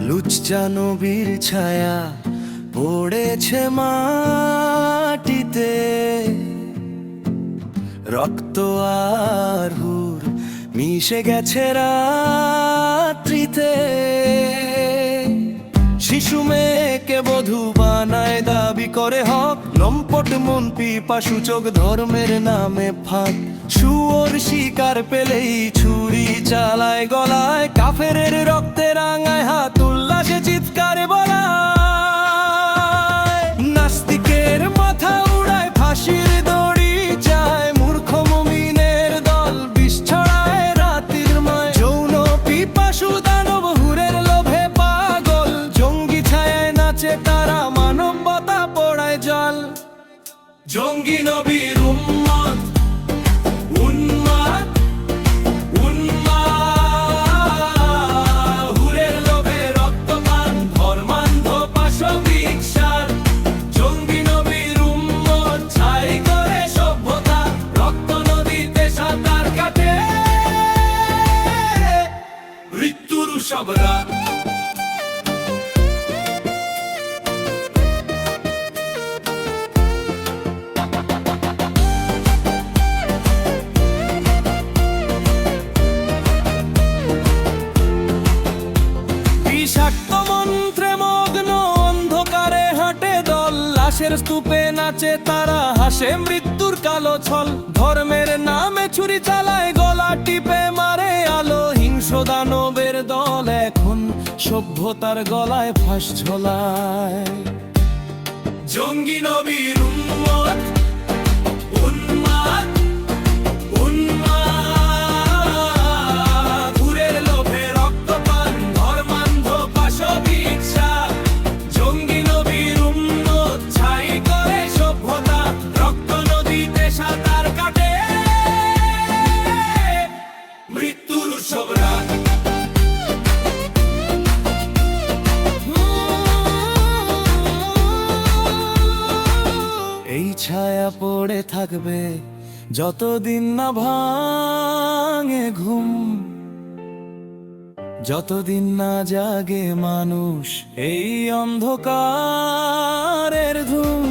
লুচ্চা নবীর ছায়া পড়েছে মাটিতে, রক্ত আর হুর মিশে গেছে রাত্রিতে। শিশু মেয়েকে বধূ বানায়, দাবি করে হক। লম্পট মন পিপাসু চোখ, ধর্মের নামে ফাঁক। শুয়োর শিকার পেলেই ছুরি চালায় গলায়, কাফেরের রক্তে রাঙায় হাত, উল্লাসে চিৎকার বলায়। নাস্তিকের মাথা উড়ায়, ফাঁসির দড়ি চায়, মূর্খ মুমিনের দল বিষ ছড়ায় রাতির মায়। যৌন পিপাসু দানব হুরের লোভে পাগল, জঙ্গি ছায়ায় নাচে তারা, মানবতা পোড়ায় জল। জঙ্গি নবীর উম্মত উন্মাদ, উন্মাদ, হুরের লোভে রক্তপান, ধর্মান্ধ পাশবিক সার। জঙ্গি নবীর উম্মত ছাই করে সভ্যতা, রক্ত নদীতে সাঁতার কাটে মৃত্যুর সব রাত। বিষাক্ত মন্ত্রে মগ্ন, অন্ধকারে হাঁটে দল, লাশের স্তূপে নাচে তারা, হাসে মৃত্যুর কালো ছল। ধর্মের নামে ছুরি চালায়, গলা টিপে মারে আলো। হিংস্র দানবের দল এখন সভ্যতার গলায় ফাঁস ঝোলায়। জঙ্গি নবীর উম্মত উন্মাদ, উন্মাদ, হুরের লোভে রক্তপান, ধর্মান্ধ পাশবিক সার। জঙ্গি নবীর উম্মত ছাই করে সভ্যতা, রক্ত নদীতে সাঁতার কাটে মৃত্যুর উৎসব রাত। এই ছায়া পড়ে থাকবে যতদিন না ভাঙে ঘুম, যতদিন না জাগে মানুষ এই অন্ধকারের ধুম।